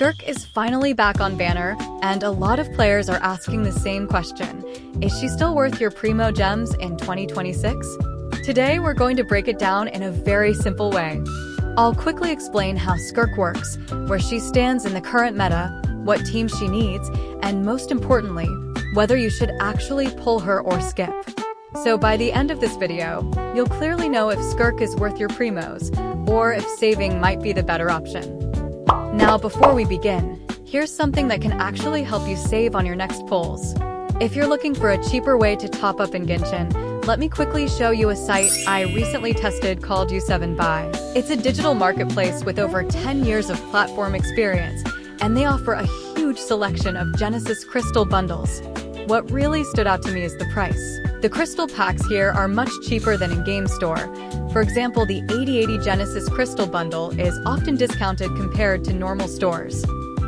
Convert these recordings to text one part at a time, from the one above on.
Skirk is finally back on banner, and a lot of players are asking the same question. Is she still worth your primogems in 2026? Today, we're going to break it down in a very simple way. I'll quickly explain how Skirk works, where she stands in the current meta, what team she needs, and most importantly, whether you should actually pull her or skip. So by the end of this video, you'll clearly know if Skirk is worth your primos, or if saving might be the better option. Now, before we begin, here's something that can actually help you save on your next pulls. If you're looking for a cheaper way to top up in Genshin, let me quickly show you a site I recently tested called U7BUY. It's a digital marketplace with over 10 years of platform experience, and they offer a huge selection of Genesis crystal bundles. What really stood out to me is the price. The crystal packs here are much cheaper than in Game Store. For example, the 8080 Genesis crystal bundle is often discounted compared to normal stores.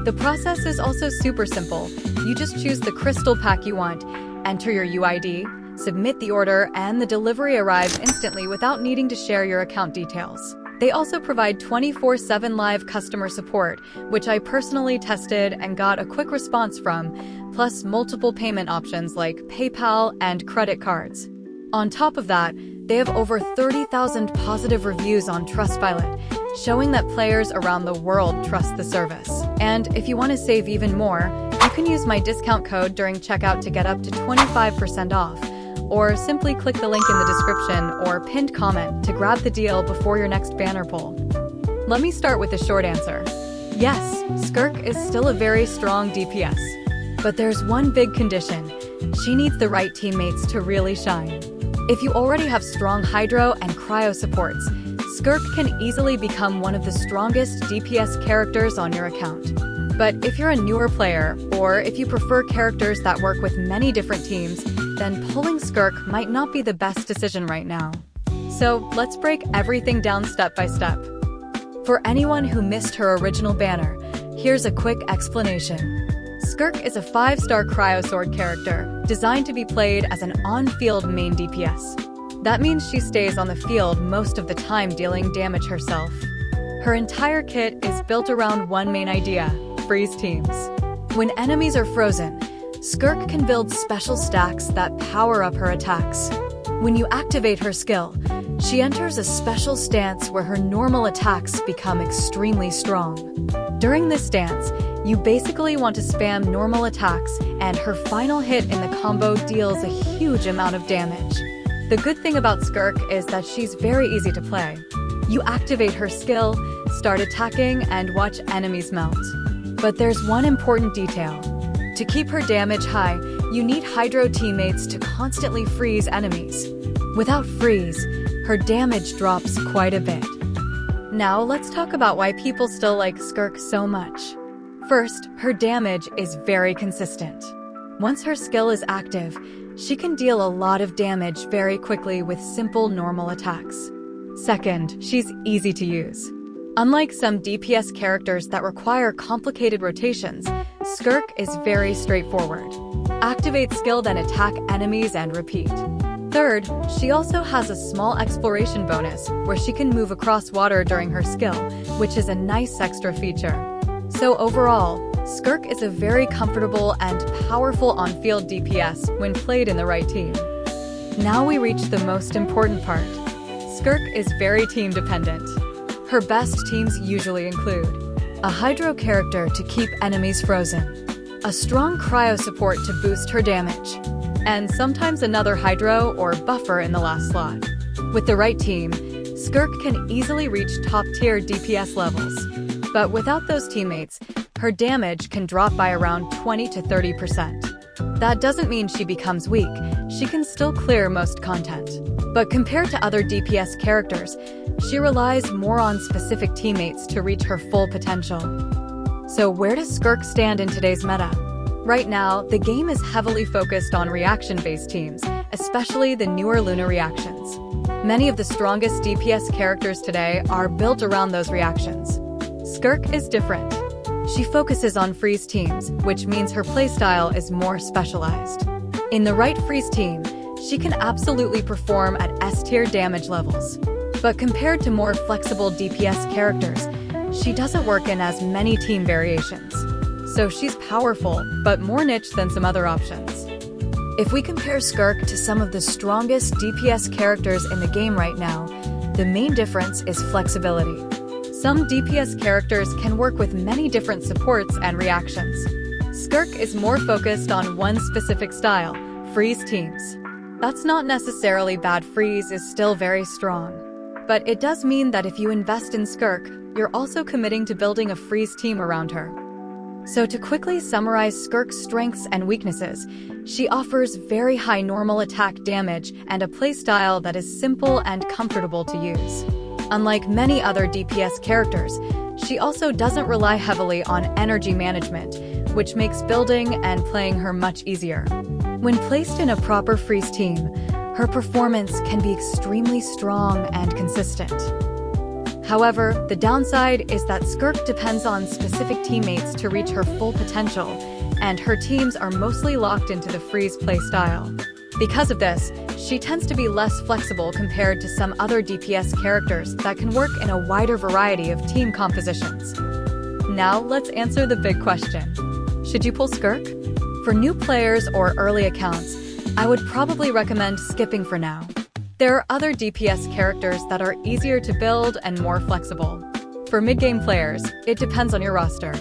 The process is also super simple. You just choose the crystal pack you want, enter your UID, submit the order, and the delivery arrives instantly without needing to share your account details. They also provide 24/7 live customer support, which I personally tested and got a quick response from, plus multiple payment options like PayPal and credit cards. On top of that, they have over 30,000 positive reviews on Trustpilot, showing that players around the world trust the service. And if you want to save even more, you can use my discount code during checkout to get up to 25% off. Or simply click the link in the description or pinned comment to grab the deal before your next banner pull. Let me start with the short answer. Yes, Skirk is still a very strong DPS. But there's one big condition. She needs the right teammates to really shine. If you already have strong Hydro and Cryo supports, Skirk can easily become one of the strongest DPS characters on your account. But if you're a newer player, or if you prefer characters that work with many different teams, then pulling Skirk might not be the best decision right now. So let's break everything down step by step. For anyone who missed her original banner, here's a quick explanation. Skirk is a 5-star Cryo Sword character, designed to be played as an on-field main DPS. That means she stays on the field most of the time dealing damage herself. Her entire kit is built around one main idea: freeze teams. When enemies are frozen, Skirk can build special stacks that power up her attacks. When you activate her skill, she enters a special stance where her normal attacks become extremely strong. During this stance, you basically want to spam normal attacks, and her final hit in the combo deals a huge amount of damage. The good thing about Skirk is that she's very easy to play. You activate her skill, start attacking, and watch enemies melt. But there's one important detail. To keep her damage high, you need Hydro teammates to constantly freeze enemies. Without freeze, her damage drops quite a bit. Now let's talk about why people still like Skirk so much. First, her damage is very consistent. Once her skill is active, she can deal a lot of damage very quickly with simple normal attacks. Second, she's easy to use. Unlike some DPS characters that require complicated rotations, Skirk is very straightforward. Activate skill, then attack enemies and repeat. Third, she also has a small exploration bonus where she can move across water during her skill, which is a nice extra feature. So overall, Skirk is a very comfortable and powerful on-field DPS when played in the right team. Now we reach the most important part. Skirk is very team-dependent. Her best teams usually include a Hydro character to keep enemies frozen, a strong Cryo support to boost her damage, and sometimes another Hydro or buffer in the last slot. With the right team, Skirk can easily reach top-tier DPS levels. But without those teammates, her damage can drop by around 20 to 30%. That doesn't mean she becomes weak. She can still clear most content. But compared to other DPS characters, she relies more on specific teammates to reach her full potential. So where does Skirk stand in today's meta? Right now, the game is heavily focused on reaction-based teams, especially the newer Luna reactions. Many of the strongest DPS characters today are built around those reactions. Skirk is different. She focuses on freeze teams, which means her playstyle is more specialized. In the right freeze team, she can absolutely perform at S-tier damage levels. But compared to more flexible DPS characters, she doesn't work in as many team variations. So she's powerful, but more niche than some other options. If we compare Skirk to some of the strongest DPS characters in the game right now, the main difference is flexibility. Some DPS characters can work with many different supports and reactions. Skirk is more focused on one specific style, freeze teams. That's not necessarily bad. Freeze is still very strong. But it does mean that if you invest in Skirk, you're also committing to building a freeze team around her. So to quickly summarize Skirk's strengths and weaknesses, she offers very high normal attack damage and a playstyle that is simple and comfortable to use. Unlike many other DPS characters, she also doesn't rely heavily on energy management, which makes building and playing her much easier. When placed in a proper freeze team, her performance can be extremely strong and consistent. However, the downside is that Skirk depends on specific teammates to reach her full potential, and her teams are mostly locked into the freeze playstyle. Because of this, she tends to be less flexible compared to some other DPS characters that can work in a wider variety of team compositions. Now let's answer the big question. Should you pull Skirk? For new players or early accounts, I would probably recommend skipping for now. There are other DPS characters that are easier to build and more flexible. For mid-game players, it depends on your roster.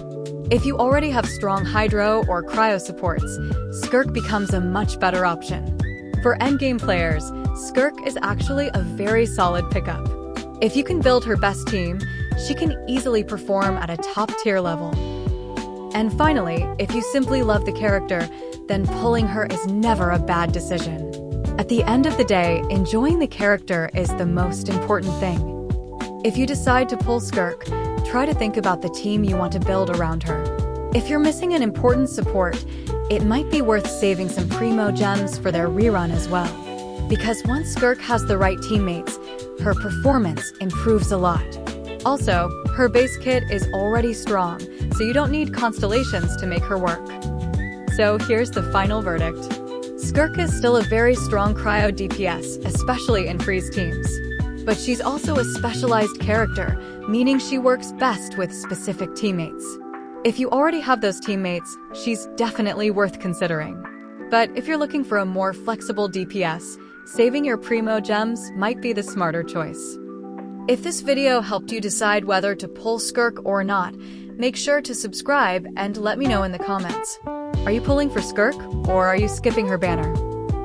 If you already have strong Hydro or Cryo supports, Skirk becomes a much better option. For endgame players, Skirk is actually a very solid pickup. If you can build her best team, she can easily perform at a top-tier level. And finally, if you simply love the character, then pulling her is never a bad decision. At the end of the day, enjoying the character is the most important thing. If you decide to pull Skirk, try to think about the team you want to build around her. If you're missing an important support, it might be worth saving some primogems for their rerun as well. Because once Skirk has the right teammates, her performance improves a lot. Also, her base kit is already strong, so you don't need constellations to make her work. So here's the final verdict. Skirk is still a very strong cryo DPS, especially in freeze teams. But she's also a specialized character, meaning she works best with specific teammates. If you already have those teammates, she's definitely worth considering. But if you're looking for a more flexible DPS, saving your primogems might be the smarter choice. If this video helped you decide whether to pull Skirk or not, make sure to subscribe and let me know in the comments. Are you pulling for Skirk, or are you skipping her banner?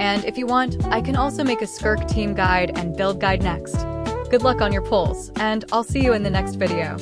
And if you want, I can also make a Skirk team guide and build guide next. Good luck on your pulls, and I'll see you in the next video.